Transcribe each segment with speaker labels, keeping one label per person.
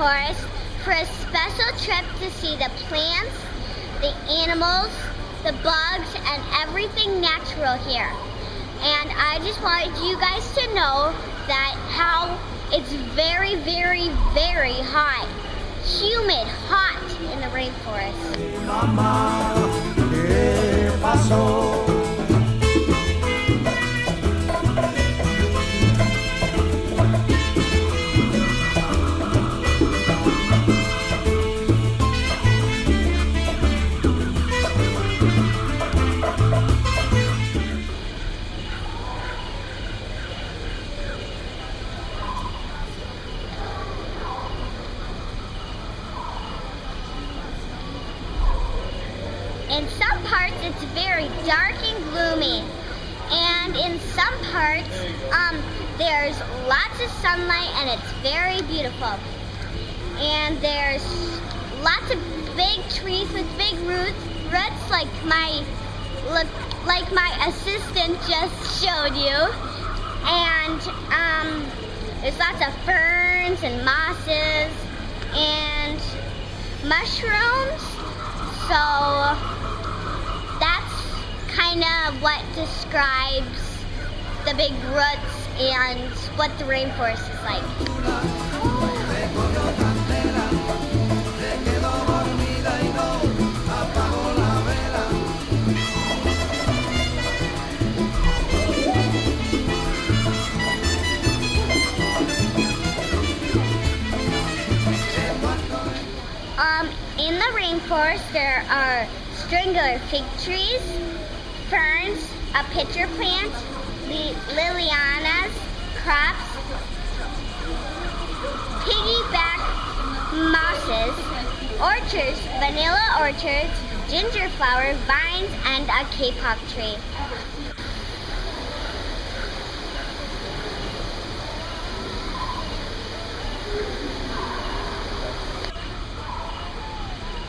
Speaker 1: rainforest for a special trip to see the plants, the animals, the bugs, and everything natural here. And I just wanted you guys to know that how it's very, very, very hot, humid, hot in the rainforest. In some parts, it's very dark and gloomy. And in some parts, there's lots of sunlight and it's very beautiful. And there's lots of big trees with big roots like my assistant just showed you. And there's lots of ferns and mosses and mushrooms. So that's kind of what describes the big roots and what the rainforest is like. In the rainforest, there are stringylar fig trees, ferns, a pitcher plant, lilianas, crops, piggyback mosses, orchards, vanilla orchards, ginger flower, vines, and a kapok tree.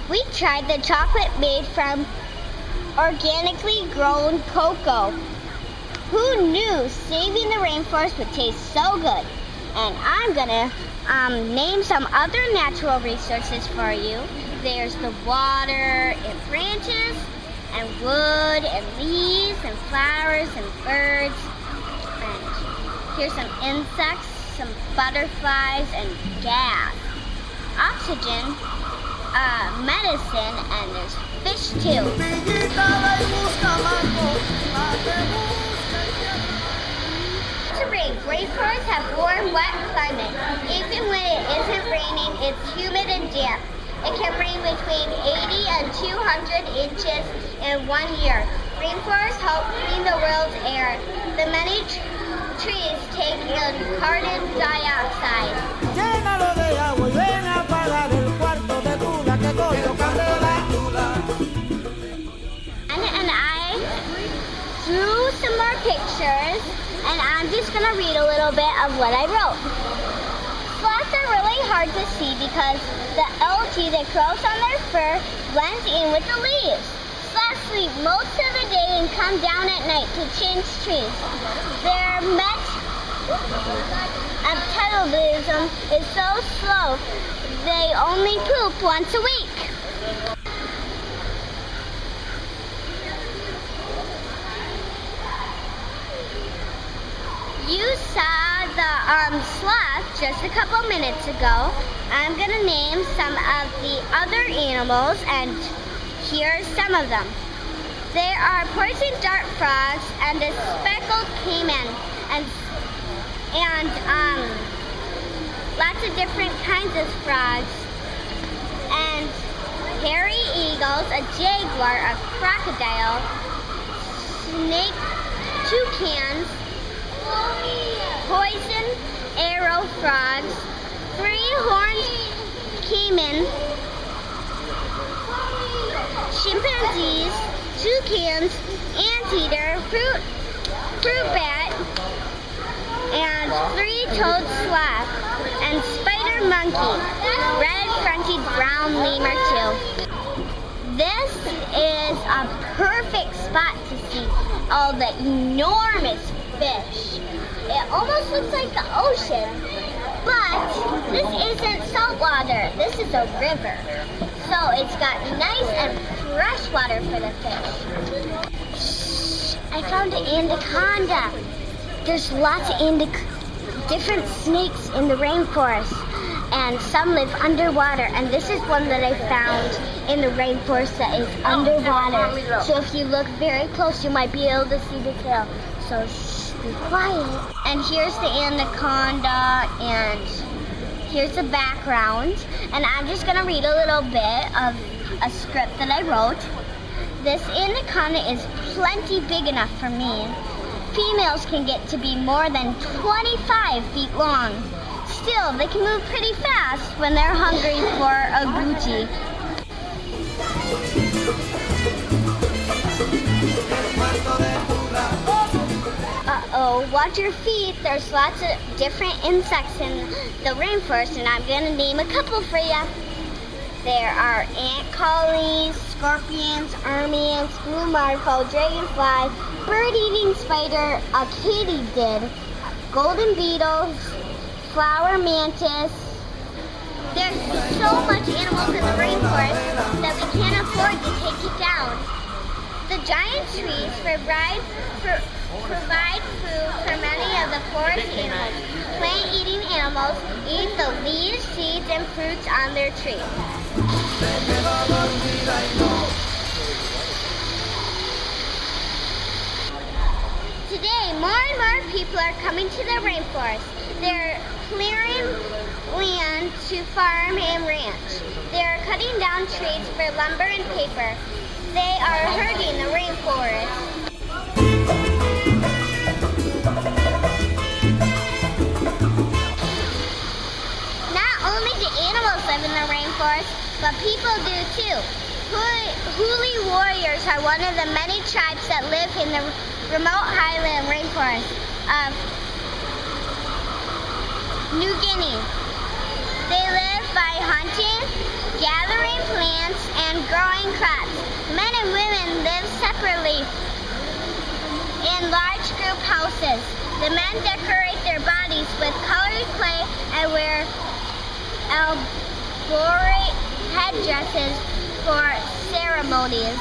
Speaker 1: We tried the chocolate made from organically grown cocoa. Who knew saving the rainforest would taste so good? And I'm gonna name some other natural resources for you. There's the water and branches, and wood and leaves and flowers and birds. And here's some insects, some butterflies, and gas. Oxygen, medicine, and there's fish too. To rain, rainforests have warm, wet climate. Even when it isn't raining, it's humid and damp. It can rain between 80 and 200 inches in 1 year. Rainforests help clean the world's air. The many trees take in carbon dioxide. And I drew some more pictures, and I'm just going to read a little bit of what I wrote. Sloths are really hard to see because the algae that grows on their fur blends in with the leaves. Sloths sleep most of the day and come down at night to change trees. Their metabolism is so slow, they only poop once a week. You saw the sloth just a couple minutes ago. I'm going to name some of the other animals, and here's some of them. There are poison dart frogs and the speckled caiman, and lots of different kinds of frogs, and hairy eagles, a jaguar, a crocodile, snake, toucans, poison arrow frogs, three-horned caiman, chimpanzees, toucans, anteater, fruit bat, and three-toed sloth, and spider monkey, red-fronted brown lemur too. This is a perfect spot to see all the enormous fish. It almost looks like the ocean. But this isn't salt water. This is a river. So it's got nice and fresh water for the fish. I found an anaconda. There's lots of different snakes in the rainforest, and some live underwater, and this is one that I found in the rainforest that is underwater. So if you look very close, you might be able to see the tail. So shh, be quiet. And here's the anaconda, and here's the background. And I'm just gonna read a little bit of a script that I wrote. This anaconda is plenty big enough for me. Females can get to be more than 25 feet long. Still, they can move pretty fast when they're hungry for a booty. Uh-oh, watch your feet. There's lots of different insects in the rainforest, and I'm gonna name a couple for you. There are ant colonies, scorpions, ermines, blue marco, dragonfly, bird-eating spider, a katydid, golden beetles, flower mantis. There's so much animals in the rainforest that we can't afford to take it down. The giant trees provide food for many of the forest animals. Plant-eating animals eat the leaves, seeds, and fruits on their trees. Today, more and more people are coming to the rainforest. They're clearing land to farm and ranch. They are cutting down trees for lumber and paper. They are hurting the rainforest. Not only do animals live in the rainforest, but people do too. Huli warriors are one of the many tribes that live in the remote highland rainforest of New Guinea. They live by hunting, gathering plants, and growing crops. Men and women live separately in large group houses. The men decorate their bodies with colored clay and wear elaborate headdresses for ceremonies.